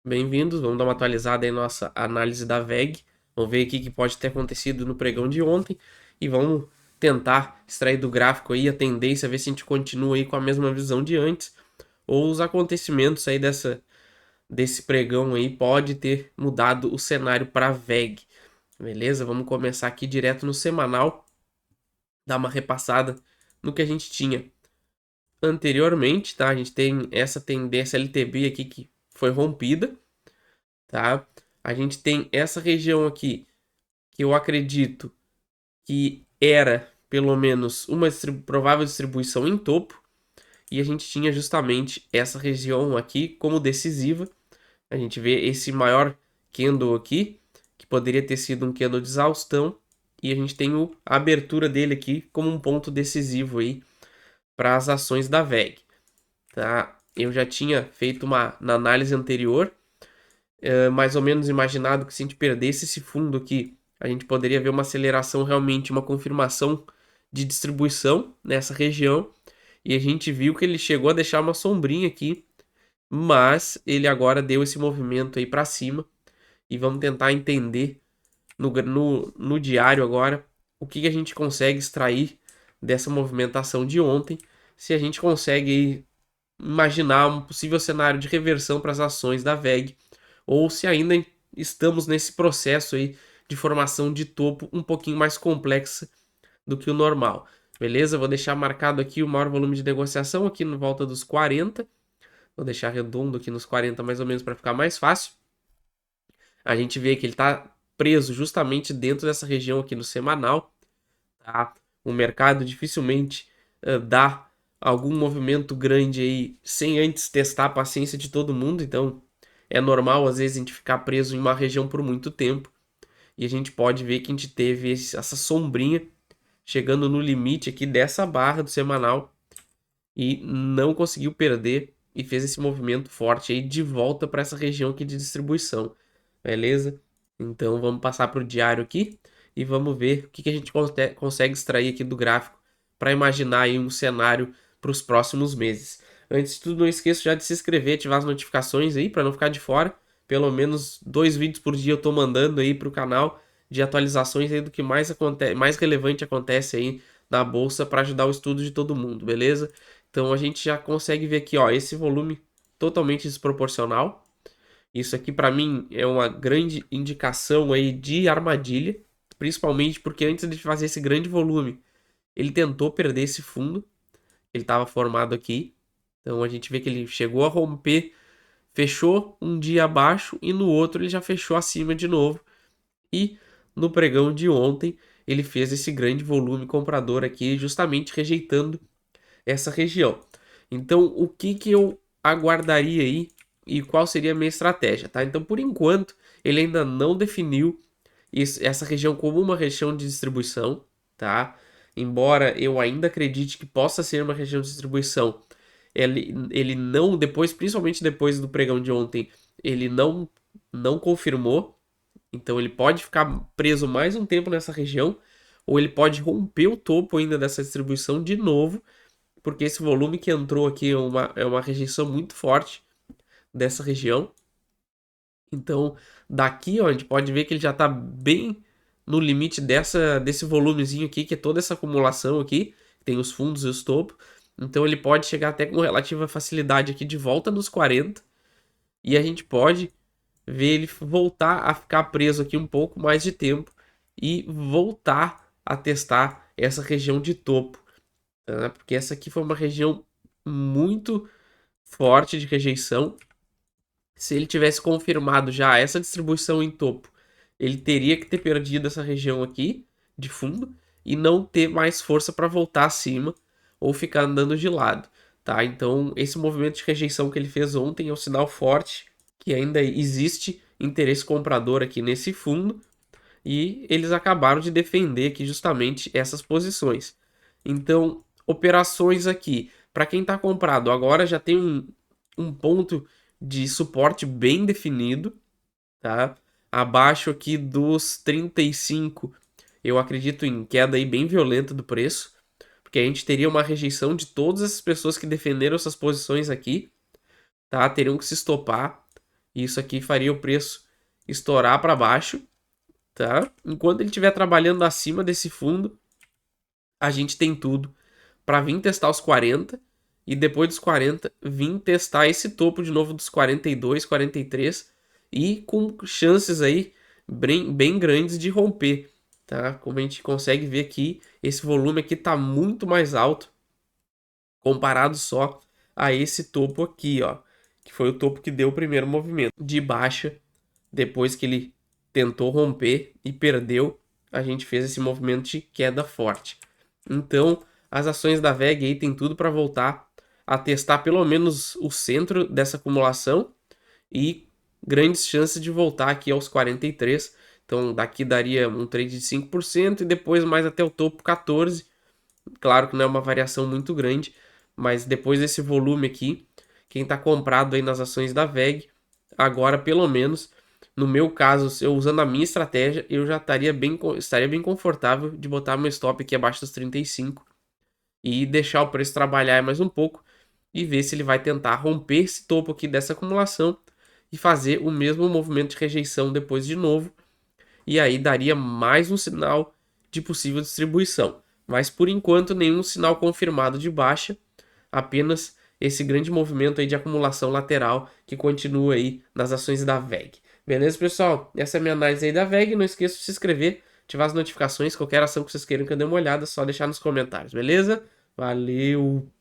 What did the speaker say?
Bem-vindos, vamos dar uma atualizada aí na nossa análise da VEG. Vamos ver o que pode ter acontecido no pregão de ontem e vamos tentar extrair do gráfico aí a tendência, ver se a gente continua aí com a mesma visão de antes ou os acontecimentos aí desse pregão aí pode ter mudado o cenário para a VEG. Beleza? Vamos começar aqui direto no semanal, dar uma repassada no que a gente tinha anteriormente, tá? A gente tem essa tendência LTB aqui que foi rompida, tá? A gente tem essa região aqui, que eu acredito que era pelo menos uma provável distribuição em topo, e a gente tinha justamente essa região aqui como decisiva. A gente vê esse maior candle aqui, que poderia ter sido um candle de exaustão, e a gente tem a abertura dele aqui como um ponto decisivo aí para as ações da VEG, tá? Eu já tinha feito na análise anterior, mais ou menos imaginado que se a gente perdesse esse fundo aqui, a gente poderia ver uma aceleração realmente, uma confirmação de distribuição nessa região. E a gente viu que ele chegou a deixar uma sombrinha aqui, mas ele agora deu esse movimento aí para cima. E vamos tentar entender no diário agora o que a gente consegue extrair dessa movimentação de ontem. Se a gente consegue imaginar um possível cenário de reversão para as ações da VEG, ou se ainda estamos nesse processo aí de formação de topo um pouquinho mais complexa do que o normal. Beleza? Vou deixar marcado aqui o maior volume de negociação aqui no volta dos 40. Vou deixar redondo aqui nos 40 mais ou menos para ficar mais fácil. A gente vê que ele está preso justamente dentro dessa região aqui no semanal, tá? O mercado dificilmente dá algum movimento grande aí sem antes testar a paciência de todo mundo, então é normal às vezes a gente ficar preso em uma região por muito tempo e a gente pode ver que a gente teve essa sombrinha chegando no limite aqui dessa barra do semanal e não conseguiu perder e fez esse movimento forte aí de volta para essa região aqui de distribuição, beleza? Então vamos passar para o diário aqui e vamos ver o que a gente consegue extrair aqui do gráfico para imaginar aí um cenário para os próximos meses. Antes de tudo, não esqueça já de se inscrever, ativar as notificações aí para não ficar de fora. Pelo menos 2 vídeos por dia eu estou mandando aí para o canal de atualizações aí do que mais relevante acontece aí na bolsa para ajudar o estudo de todo mundo, beleza? Então a gente já consegue ver aqui, ó, esse volume totalmente desproporcional. Isso aqui para mim é uma grande indicação aí de armadilha, principalmente porque antes de fazer esse grande volume, ele tentou perder esse fundo, ele estava formado aqui. Então a gente vê que ele chegou a romper, fechou um dia abaixo e no outro ele já fechou acima de novo. E no pregão de ontem ele fez esse grande volume comprador aqui, justamente rejeitando essa região. Então, o que eu aguardaria aí e qual seria a minha estratégia, tá? Então, por enquanto, ele ainda não definiu essa região como uma região de distribuição, tá? Embora eu ainda acredite que possa ser uma região de distribuição, ele não, depois, principalmente depois do pregão de ontem, ele não confirmou. Então, ele pode ficar preso mais um tempo nessa região, ou ele pode romper o topo ainda dessa distribuição de novo porque esse volume que entrou aqui é uma rejeição muito forte dessa região. Então, daqui, ó, a gente pode ver que ele já está bem no limite desse volumezinho aqui, que é toda essa acumulação aqui, tem os fundos e os topos. Então, ele pode chegar até com relativa facilidade aqui de volta nos 40. E a gente pode ver ele voltar a ficar preso aqui um pouco mais de tempo e voltar a testar essa região de topo, tá? Porque essa aqui foi uma região muito forte de rejeição. Se ele tivesse confirmado já essa distribuição em topo, ele teria que ter perdido essa região aqui de fundo e não ter mais força para voltar acima ou ficar andando de lado, tá? Então, esse movimento de rejeição que ele fez ontem é um sinal forte que ainda existe interesse comprador aqui nesse fundo e eles acabaram de defender aqui justamente essas posições. Então, operações aqui, para quem está comprado agora já tem um ponto de suporte bem definido, tá? Abaixo aqui dos 35, eu acredito em queda aí bem violenta do preço, porque a gente teria uma rejeição de todas essas pessoas que defenderam essas posições aqui, tá? Teriam que se estopar E isso aqui faria o preço estourar para baixo, tá? Enquanto ele estiver trabalhando acima desse fundo, a gente tem tudo para vir testar os 40 e depois dos 40 vir testar esse topo de novo dos 42, 43 e com chances aí bem grandes de romper, tá? Como a gente consegue ver aqui, esse volume aqui tá muito mais alto comparado só a esse topo aqui, ó, que foi o topo que deu o primeiro movimento de baixa. Depois que ele tentou romper e perdeu, a gente fez esse movimento de queda forte. Então, as ações da VEG aí tem tudo para voltar a testar pelo menos o centro dessa acumulação e grandes chances de voltar aqui aos 43. Então, daqui daria um trade de 5% e depois mais até o topo 14. Claro que não é uma variação muito grande, mas depois desse volume aqui, quem está comprado aí nas ações da VEG, agora pelo menos, no meu caso, eu usando a minha estratégia, eu já estaria bem confortável de botar meu stop aqui abaixo dos 35 e deixar o preço trabalhar mais um pouco e ver se ele vai tentar romper esse topo aqui dessa acumulação e fazer o mesmo movimento de rejeição depois de novo. E aí daria mais um sinal de possível distribuição. Mas por enquanto nenhum sinal confirmado de baixa, apenas esse grande movimento aí de acumulação lateral que continua aí nas ações da VEG. Beleza, pessoal? Essa é a minha análise aí da VEG. Não esqueça de se inscrever, ativar as notificações, qualquer ação que vocês queiram que eu dê uma olhada, é só deixar nos comentários, beleza? Valeu!